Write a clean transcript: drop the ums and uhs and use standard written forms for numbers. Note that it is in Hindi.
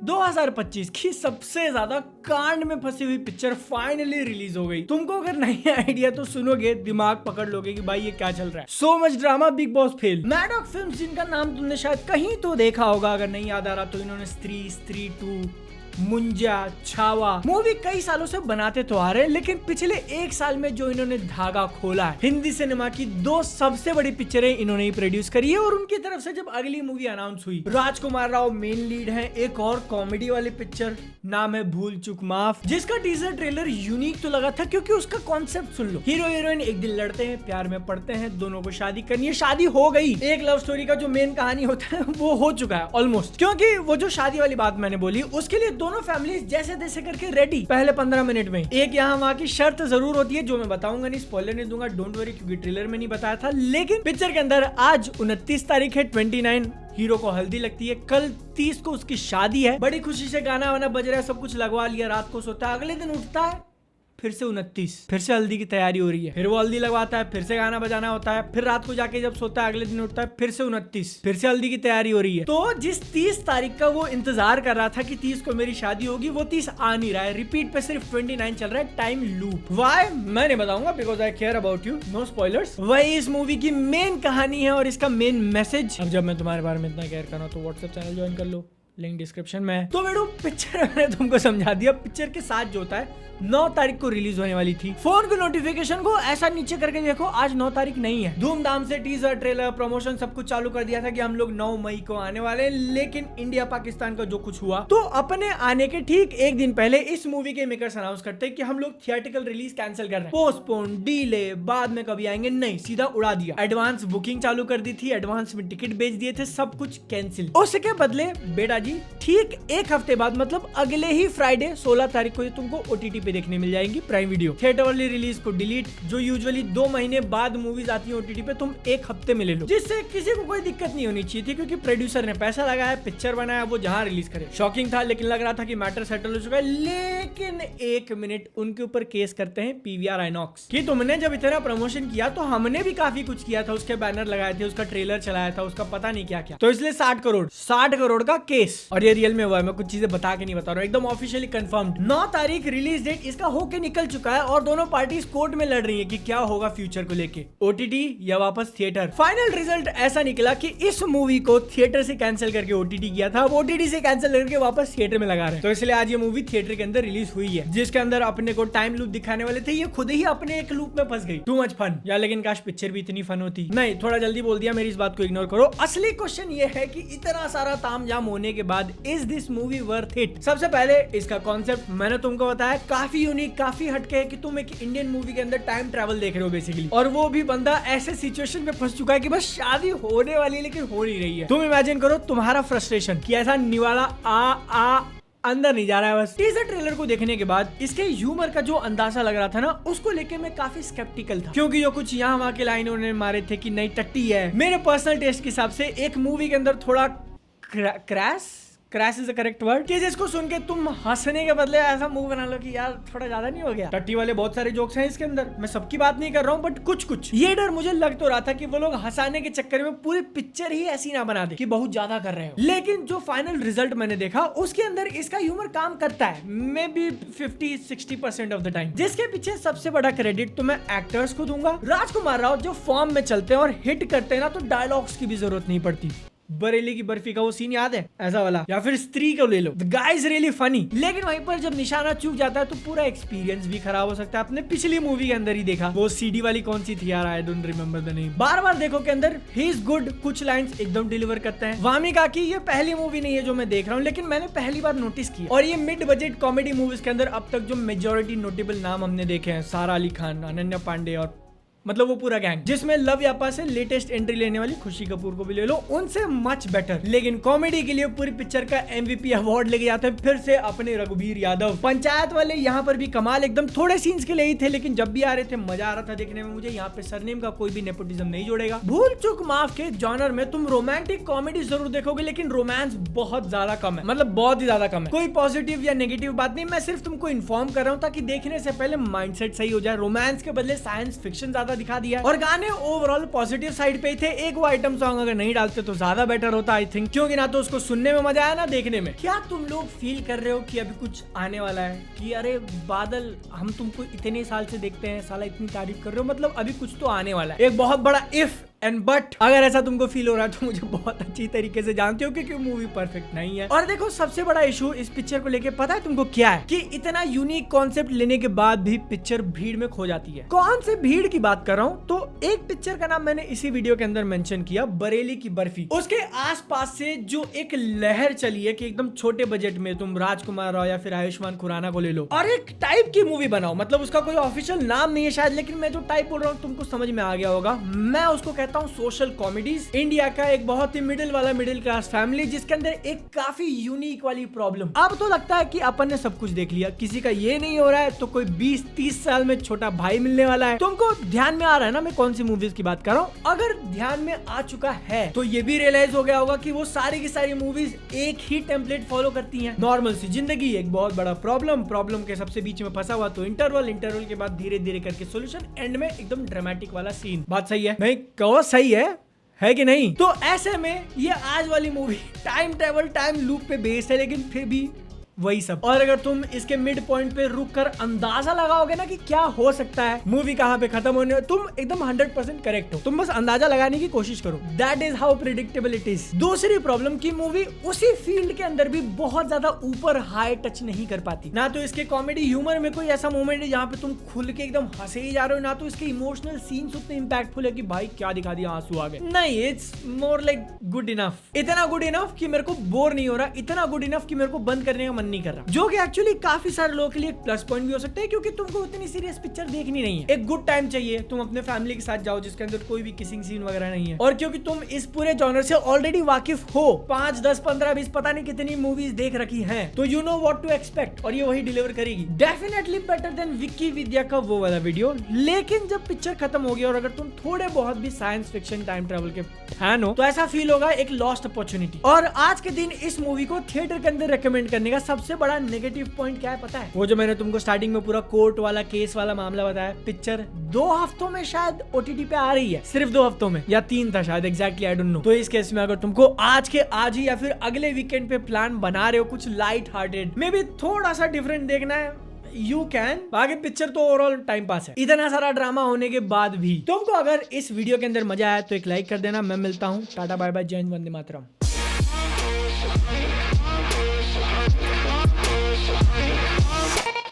2025 की सबसे ज्यादा कांड में फंसी हुई पिक्चर फाइनली रिलीज हो गई। तुमको अगर नहीं आइडिया तो सुनोगे दिमाग पकड़ लोगे कि भाई ये क्या चल रहा है। So much drama, big boss fail. Maddock films, जिनका नाम तुमने शायद कहीं तो देखा होगा, अगर नहीं याद आ रहा तो इन्होंने स्त्री 2, मुंजा, छावा मूवी कई सालों से बनाते तो आ रहे हैं, लेकिन पिछले एक साल में जो इन्होंने धागा खोला है, हिंदी सिनेमा की 2 सबसे बड़ी पिक्चरें इन्होंने ही प्रोड्यूस करी है। और उनकी तरफ से जब अगली मूवी अनाउंस हुई, राजकुमार राव मेन लीड है, एक और कॉमेडी वाली पिक्चर नाम है भूल चूक माफ, जिसका टीजर ट्रेलर यूनिक तो लगा था क्योंकि उसका कॉन्सेप्ट सुन लो। हीरो हीरोइन एक दिन लड़ते हैं, प्यार में पड़ते हैं, दोनों को शादी करनी है, शादी हो गई। एक लव स्टोरी का जो मेन कहानी होता है वो हो चुका है ऑलमोस्ट, क्योंकि वो जो शादी वाली बात मैंने बोली उसके लिए दोनों फैमिली जैसे तैसे करके रेडी पहले 15 मिनट में। एक यहाँ वहाँ की शर्त जरूर होती है जो मैं बताऊंगा नहीं, स्पॉइलर नहीं दूंगा, डोंट वरी, क्योंकि ट्रेलर में नहीं बताया था। लेकिन पिक्चर के अंदर आज 29 तारीख है, 29 हीरो को हल्दी लगती है, कल 30 को उसकी शादी है, बड़ी खुशी से गाना वाना बज रहा है, सब कुछ लगवा लिया, रात को सोता है, अगले दिन उठता है, फिर से 29, फिर से हल्दी की तैयारी हो रही है, फिर वो हल्दी लगवाता है, फिर से गाना बजाना होता है, फिर रात को जाके जब सोता है अगले दिन उठता है, फिर से 29, फिर से हल्दी की तैयारी हो रही है। तो जिस 30 तारीख का वो इंतजार कर रहा था कि 30 को मेरी शादी होगी, वो 30 आ नहीं रहा है, रिपीट पे सिर्फ 29 चल रहा है, टाइम लूप। व्हाई मैं नहीं बताऊंगा, because I care about you, no spoilers. वही इस मूवी की मेन कहानी है और इसका मेन मैसेज। अब जब मैं तुम्हारे बारे में इतना केयर कर रहा हूं तो व्हाट्सएप चैनल ज्वाइन कर लो, लिंक डिस्क्रिप्शन में है। तो बेटो पिक्चर मैंने तुमको समझा दिया। पिक्चर के साथ जो होता है 9 तारीख को रिलीज होने वाली थी। फोन के नोटिफिकेशन को ऐसा नीचे करके देखो, आज 9 तारीख नहीं है। धूमधाम से टीजर, ट्रेलर, प्रमोशन सब कुछ चालू कर दिया था कि हम लोग 9 मई को आने वाले हैं। लेकिन इंडिया पाकिस्तान का जो कुछ हुआ, तो अपने आने के ठीक एक दिन पहले इस मूवी के मेकर्स अनाउंस करते हैं कि हम लोग थिएट्रिकल रिलीज कैंसिल कर रहे हैं, पोस्टपोन, डिले, बाद में कभी आएंगे, नहीं, सीधा उड़ा दिया। एडवांस बुकिंग चालू कर दी थी, एडवांस में टिकट बेच दिए थे, सब कुछ कैंसिल। उसके बदले बेटा जी ठीक एक हफ्ते बाद, मतलब अगले ही फ्राइडे 16 तारीख को तुमको ओटीटी पे देखने मिल जाएंगी प्राइम वीडियो। थिएटर वाली रिलीज को डिलीट, जो यूजुअली 2 महीने बाद मूवीज आती है ओटीटी पे, तुम एक हफ्ते में ले लो, जिससे किसी को कोई दिक्कत नहीं होनी चाहिए थी, क्योंकि प्रोड्यूसर ने पैसा लगाया, पिक्चर बनाया, वो जहां रिलीज करे। शॉकिंग था, लेकिन लग रहा था कि मैटर सेटल हो चुका है। लेकिन एक मिनट, उनके ऊपर केस करते हैं पीवीआर आइनॉक्स कि तुमने जब इतना प्रमोशन किया तो हमने भी काफी कुछ किया था, उसके बैनर लगाए थे, उसका ट्रेलर चलाया था, उसका पता नहीं क्या क्या, तो इसलिए 60 करोड़ का केस। और ये रियल में हुआ है, मैं कुछ चीजें बता के नहीं बता रहा हूँ, एकदम ऑफिशियली कंफर्म्ड। 9 तारीख रिलीज डेट इसका होके निकल चुका है और दोनों पार्टीज कोर्ट में लड़ रही है कि क्या होगा फ्यूचर को लेके, ओटीटी या वापस थिएटर। फाइनल रिजल्ट ऐसा निकला कि इस मूवी को थिएटर से कैंसिल करके ओटीटी किया था, अब ओटीटी से कैंसिल करके वापस थिएटर में लगा रहे हैं। तो इसलिए आज ये मूवी थिएटर के अंदर रिलीज हुई है, जिसके अंदर अपने को टाइम लूप दिखाने वाले थे, ये खुद ही अपने एक लूप में फंस गई। टू मच फन यार, लेकिन काश पिक्चर भी इतनी फन होती। नहीं, थोड़ा जल्दी बोल दिया, मेरी इस बात को इग्नोर करो। असली क्वेश्चन ये है कि इतना सारा तामझाम होने के बाद is this movie worth it? सबसे पहले इसका कॉन्सेप्ट मैंने तुमको बताया, काफी यूनिक, काफी हटके है कि तुम एक इंडियन मूवी के अंदर टाइम ट्रैवल देख रहे हो बेसिकली, और वो भी बंदा ऐसे सिचुएशन में फंस चुका है कि बस शादी होने वाली है लेकिन हो नहीं रही है। तुम इमेजिन करो तुम्हारा फ्रस्ट्रेशन कि ऐसा निवाला अंदर नहीं जा रहा है। बस टीजर ट्रेलर को देखने के बाद इसके ह्यूमर का जो अंदाजा लग रहा था ना, उसको लेके मैं काफी स्केप्टिकल था, क्योंकि जो कुछ यहाँ वहाँ के लाइन उन्होंने मारे थे कि नहीं टट्टी है, मेरे पर्सनल टेस्ट के हिसाब से एक मूवी के अंदर थोड़ा crash is the correct word, कि जिसको सुन के तुम हंसने के बदले ऐसा मुंह बना लो कि यार थोड़ा ज्यादा नहीं हो गया। टट्टी वाले बहुत सारे जोक्स हैं इसके अंदर, मैं सबकी बात नहीं कर रहा हूँ, बट कुछ ये डर मुझे लग तो रहा था कि वो लोग हंसाने के चक्कर में पूरी पिक्चर ही ऐसी ना बना दे कि बहुत ज्यादा कर रहे हो। लेकिन जो फाइनल रिजल्ट मैंने देखा, उसके अंदर इसका ह्यूमर काम करता है, may be 50-60% of the time, जिसके पीछे सबसे बड़ा क्रेडिट तो मैं एक्टर्स को दूंगा। राजकुमार राव जो फॉर्म में चलते हैं और हिट करते हैं ना, तो डायलॉग्स की भी जरूरत नहीं पड़ती। बरेली की बर्फी का वो सीन याद है, ऐसा वाला, या फिर स्त्री को ले लो, the guy is really funny. लेकिन वहीं पर जब निशाना चूक जाता है तो पूरा एक्सपीरियंस भी खराब हो सकता है। आपने पिछली मूवी के अंदर ही देखा, वो सीडी वाली कौन सी थी यार, I don't remember the name. Baar Dekho के अंदर ही इज गुड, कुछ लाइंस एकदम डिलीवर करते हैं। वामिका की ये पहली मूवी नहीं है जो मैं देख रहा हूँ, लेकिन मैंने पहली बार नोटिस किया। और ये मिड बजट कॉमेडी मूवीज के अंदर अब तक जो मेजोरिटी नोटेबल नाम हमने देखे हैं, सारा अली खान, अनन्या पांडे, और मतलब वो पूरा गैंग, जिसमें लव यापा से लेटेस्ट एंट्री लेने वाली खुशी कपूर को भी ले लो, उनसे मच बेटर। लेकिन कॉमेडी के लिए पूरी पिक्चर का MVP अवार्ड लेके जाते हैं फिर से अपने रघुवीर यादव। पंचायत वाले यहाँ पर भी कमाल, एकदम थोड़े सीन्स के लिए ही थे, लेकिन जब भी आ रहे थे मजा आ रहा था देखने में मुझे। यहाँ पे सरनेम का कोई भी नेपोटिज्म नहीं जोड़ेगा। भूल चूक माफ के जॉनर में तुम रोमांटिक कॉमेडी जरूर देखोगे, लेकिन रोमांस बहुत ज्यादा कम है, मतलब बहुत ही ज्यादा कम है। कोई पॉजिटिव या नेगेटिव बात नहीं, मैं सिर्फ तुमको इन्फॉर्म कर रहा हूँ ताकि देखने से पहले माइंडसेट सही हो जाए। रोमांस के बदले साइंस फिक्शन ज्यादा ज्यादा दिखा दिया, और गाने ओवरऑल पॉजिटिव साइड पे थे। एक वो आइटम सॉन्ग अगर नहीं डालते तो ज्यादा बेटर होता आई थिंक, क्योंकि ना तो उसको सुनने में मजा आया ना देखने में। क्या तुम लोग फील कर रहे हो कि अभी कुछ आने वाला है, कि अरे बादल हम तुमको इतने साल से देखते हैं, साला इतनी तारीफ कर रहे हो, मतलब अभी कुछ तो आने वाला है। एक बहुत बड़ा इफ एंड बट, अगर ऐसा तुमको फील हो रहा है तो मुझे बहुत अच्छी तरीके से जानते हो क्योंकि मूवी परफेक्ट नहीं है। और देखो सबसे बड़ा इशू इस पिक्चर को लेके पता है तुमको क्या है, कि इतना यूनिक कॉन्सेप्ट लेने के बाद भी पिक्चर भीड़ में खो जाती है। कौन से भीड़ की बात कर रहा हूँ, तो एक पिक्चर का नाम मैंने इसी वीडियो के अंदर मेंशन किया, बरेली की बर्फी। उसके आसपास से जो एक लहर चली है कि एकदम छोटे बजट में तुम राजकुमार राव या फिर आयुष्मान खुराना को ले लो और एक टाइप की मूवी बनाओ। मतलब उसका कोई ऑफिशियल नाम नहीं है शायद, लेकिन मैं जो टाइप बोल रहा हूँ तुमको समझ में आ गया होगा। मैं उसको कहता हूँ सोशल कॉमेडीज। इंडिया का एक बहुत ही मिडिल क्लास फैमिली जिसके अंदर एक काफी यूनिक वाली प्रॉब्लम। अब तो लगता है कि अपन ने सब कुछ देख लिया, किसी का ये नहीं हो रहा है तो कोई 20-30 साल में छोटा भाई मिलने वाला है। तुमको ध्यान में आ रहा है ना मैं कौन सी मूवीज की बात कर रहा हूँ? अगर ध्यान में आ चुका है तो ये भी रियलाइज हो गया होगा कि वो सारी की सारी मूवीज एक ही टेम्पलेट फॉलो करती हैं। नॉर्मल सी जिंदगी, एक बहुत बड़ा प्रॉब्लम के सबसे बीच में फंसा हुआ तो इंटरवल के बाद धीरे धीरे करके सोल्यूशन, एंड में एकदम ड्रामेटिक वाला सीन। बात सही है नहीं? कहो सही है कि नहीं? तो ऐसे में ये आज वाली movie time travel time loop पे बेस्ड है, लेकिन फिर भी वही सब। और अगर तुम इसके मिड पॉइंट पे रुक कर अंदाजा लगाओगे ना कि क्या हो सकता है, मूवी कहाँ पे खत्म होने, तुम एकदम 100% करेक्ट हो। तुम बस अंदाजा लगाने की कोशिश करो। That is how predictable it is. दूसरी प्रॉब्लम की मूवी उसी फील्ड के अंदर भी बहुत ज्यादा ऊपर हाई टच नहीं कर पाती। ना तो इसके कॉमेडी ह्यूमर में कोई ऐसा मोमेंट है जहाँ पे तुम खुल के एकदम हंसे ही जा रहे हो, ना तो इसके इमोशनल सीन्स उतने इंपैक्टफुल है कि भाई क्या दिखा दिया, आंसू आ गए। नहीं, it's more like good enough. इतना गुड इनफ कि मेरे को बोर नहीं हो रहा, इतना गुड इनफ कि मेरे को बंद करने का मन नहीं कर रहा, जो कि एक्चुअली काफी सारे लोगों के लिए प्लस पॉइंट भी हो सकता है क्योंकि तुमको उतनी सीरियस पिक्चर देखनी नहीं है। एक गुड टाइम चाहिए, तुम अपने फैमिली के साथ जाओ जिसके अंदर कोई भी किसिंग सीन वगैरह नहीं है। और क्योंकि तुम इस पूरे जॉनर से ऑलरेडी वाकिफ हो, 5, 10, 15, 20 पता नहीं कितनी मूवीज देख रखी हैं, तो you know what to expect, और ये वही डिलीवर करेगी। Definitely better than Vicky Vidya का वो वाला वीडियो। लेकिन जब पिक्चर खत्म हो गया और अगर तुम थोड़े बहुत भी साइंस फिक्शन टाइम ट्रेवल के फैन हो तो ऐसा फील होगा एक लॉस्ट अपॉर्चुनिटी। और आज के दिन इस मूवी को थिएटर के अंदर रेकमेंड करने का सबसे बड़ा नेगेटिव पॉइंट क्या है पता है? वो जो मैंने तुमको स्टार्टिंग में पूरा कोर्ट वाला केस वाला मामला बताया। पिक्चर 2 हफ्तों में शायद OTT पे आ रही है, सिर्फ 2 हफ्तों में या 3 था शायद, एग्जैक्टली आई डोंट नो। तो इस केस में अगर तुमको आज के आज ही या फिर अगले वीकेंड पे प्लान बना रहे हो कुछ लाइट हार्टेड में भी थोड़ा सा डिफरेंट देखना है, यू कैन। आगे पिक्चर तो ओवरऑल टाइम पास है। इतना सारा ड्रामा होने के बाद भी तुमको अगर इस वीडियो के अंदर मजा आया तो एक लाइक कर देना। मैं मिलता हूँ, टाटा बाय बाय, जय हिंद, वंदे मातरम।